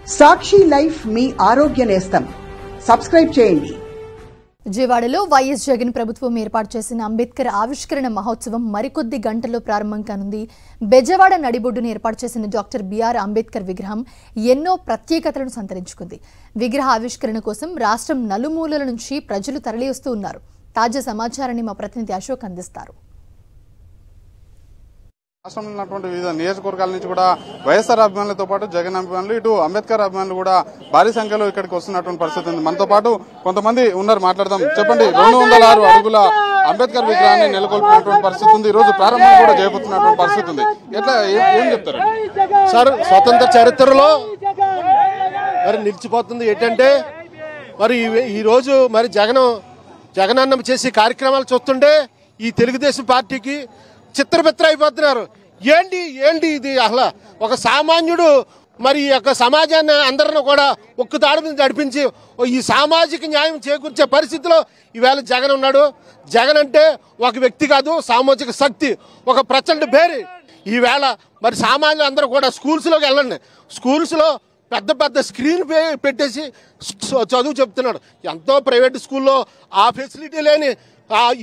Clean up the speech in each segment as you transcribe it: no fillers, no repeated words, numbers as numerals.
సాక్షి life మీ ఆరోగ్య నేస్తం. Subscribe చేయండి. విజయవాడలో వైఎస్ జగన్ ప్రభుత్వం ఏర్పాటు చేసిన అంబేద్కర్ ఆవిష్కరణ మహోత్సవం మరికొద్ది గంటల్లో ప్రారంభం కానుంది. బెజవాడ నడిబొడ్డును ఏర్పాటు చేసిన డాక్టర్ బిఆర్ అంబేద్కర్ విగ్రహం ఎన్నో ప్రత్యేకతలను సంతరించుకుంది. విగ్రహ ఆవిష్కరణ కోసం రాష్ట్రం నలుమూలల నుంచి ప్రజలు తరలివస్తూ ఉన్నారు. తాజా సమాచారాన్ని మా ప్రతినిధి అశోక్ అందిస్తారు. రాష్ట్రంలో ఉన్నటువంటి వివిధ నియోజకవర్గాల నుంచి కూడా వైఎస్ఆర్ అభిమానులతో పాటు జగన్ అభిమానులు, ఇటు అంబేద్కర్ అభిమానులు కూడా భారీ సంఖ్యలో ఇక్కడికి వస్తున్నటువంటి పరిస్థితి ఉంది. మనతో పాటు కొంతమంది ఉన్నారు, మాట్లాడదాం. చెప్పండి, 206 అడుగుల అంబేద్కర్ విగ్రహాన్ని నెలకొల్పినటువంటి పరిస్థితి ఉంది. ఈ రోజు ప్రారంభం కూడా చేయబోతున్నటువంటి పరిస్థితి ఉంది. ఎట్లా ఏం చెప్తారు సార్? స్వతంత్ర చరిత్రలో మరి నిలిచిపోతుంది ఏంటంటే, మరి ఈ రోజు మరి జగనన్న చేసే కార్యక్రమాలు చూస్తుంటే ఈ తెలుగుదేశం పార్టీకి చిత్రపిత్ర అయిపోతున్నారు. ఏంటి ఇది? అసలు ఒక సామాన్యుడు మరి ఈ యొక్క సమాజాన్ని అందరిని కూడా ఒక్క తాడు మీద నడిపించి ఈ సామాజిక న్యాయం చేకూర్చే పరిస్థితిలో ఈవేళ జగన్ ఉన్నాడు. జగన్ అంటే ఒక వ్యక్తి కాదు, సామాజిక శక్తి, ఒక ప్రచండ పేరు. ఈవేళ మరి సామాన్యులు అందరూ కూడా స్కూల్స్లోకి వెళ్ళండి. స్కూల్స్లో పెద్ద స్క్రీన్ పెట్టేసి చదువు చెప్తున్నాడు. ఎంతో ప్రైవేట్ స్కూల్లో ఆ ఫెసిలిటీ లేని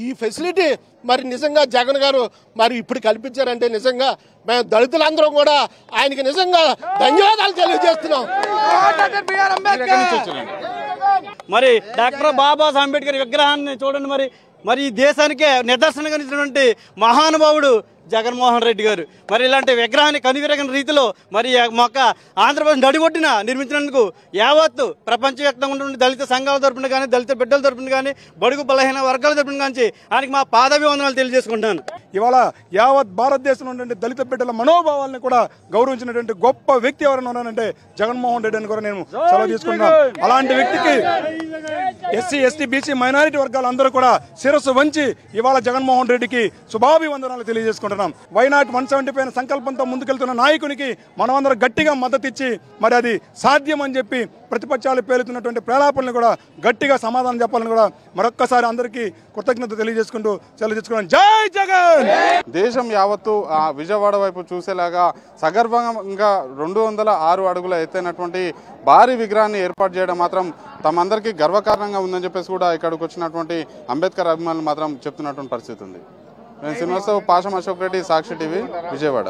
ఈ ఫెసిలిటీ మరి నిజంగా జగన్ గారు మరి ఇప్పుడు కల్పించారంటే నిజంగా మేము దళితులందరం కూడా ఆయనకి నిజంగా ధన్యవాదాలు తెలియజేస్తున్నాం. మరి డాక్టర్ బాబాసాహెబ్ అంబేద్కర్ విగ్రహాన్ని చూడండి. మరి ఈ దేశానికే నిదర్శనంగా నిలిచినటువంటి మహానుభావుడు జగన్మోహన్ రెడ్డి గారు మరి ఇలాంటి విగ్రహాన్ని కనువిరగని రీతిలో మరి మొక్క ఆంధ్రప్రదేశ్ నడిబొట్టిన నిర్మించినందుకు యావత్తు ప్రపంచవ్యాప్తంగా ఉన్నటువంటి దళిత సంఘాల తరపున కానీ, దళిత బిడ్డల తరపున కానీ, బడుగు బలహీన వర్గాల తరపున కానీ ఆయనకి మా పాదాభివందనాలు తెలియజేసుకుంటాను. ఇవాళ యావత్ భారతదేశంలో ఉన్నటువంటి దళిత బిడ్డల మనోభావాలను కూడా గౌరవించినటువంటి గొప్ప వ్యక్తి ఎవరైనా ఉన్నారంటే జగన్మోహన్ రెడ్డి అని కూడా నేను సెలవు తీసుకుంటున్నాను. అలాంటి వ్యక్తికి ఎస్సీ, ఎస్టీ, బీసీ, మైనారిటీ వర్గాలు అందరూ కూడా శిరస్సు వంచి ఇవాళ జగన్మోహన్ రెడ్డికి శుభాభివందనాలు తెలియజేసుకుంటున్నాం. వైనాట్ 175 సంకల్పంతో ముందుకెళ్తున్న నాయకునికి మనమందరం గట్టిగా మద్దతు ఇచ్చి మరి అది సాధ్యం అని చెప్పి ప్రతిపక్షాలు పేలుతున్నటువంటి ప్రేలాపనలు కూడా గట్టిగా సమాధానం చెప్పాలని కూడా మరొక్కసారి అందరికీ కృతజ్ఞత తెలియజేసుకుంటూ సెలవు. జై జగన్! దేశం యావత్తు విజయవాడ వైపు చూసేలాగా సగర్భంగా 206 అడుగుల ఎత్తైనటువంటి భారీ విగ్రహాన్ని ఏర్పాటు చేయడం మాత్రం తమందరికీ గర్వకారణంగా ఉందని చెప్పేసి కూడా ఇక్కడికి వచ్చినటువంటి అంబేద్కర్ అభిమానులు మాత్రం చెప్తున్నటువంటి పరిస్థితి ఉంది. నేను శ్రీనివాసరావు, పాషం అశోక్ రెడ్డి, సాక్షి టీవీ, విజయవాడ.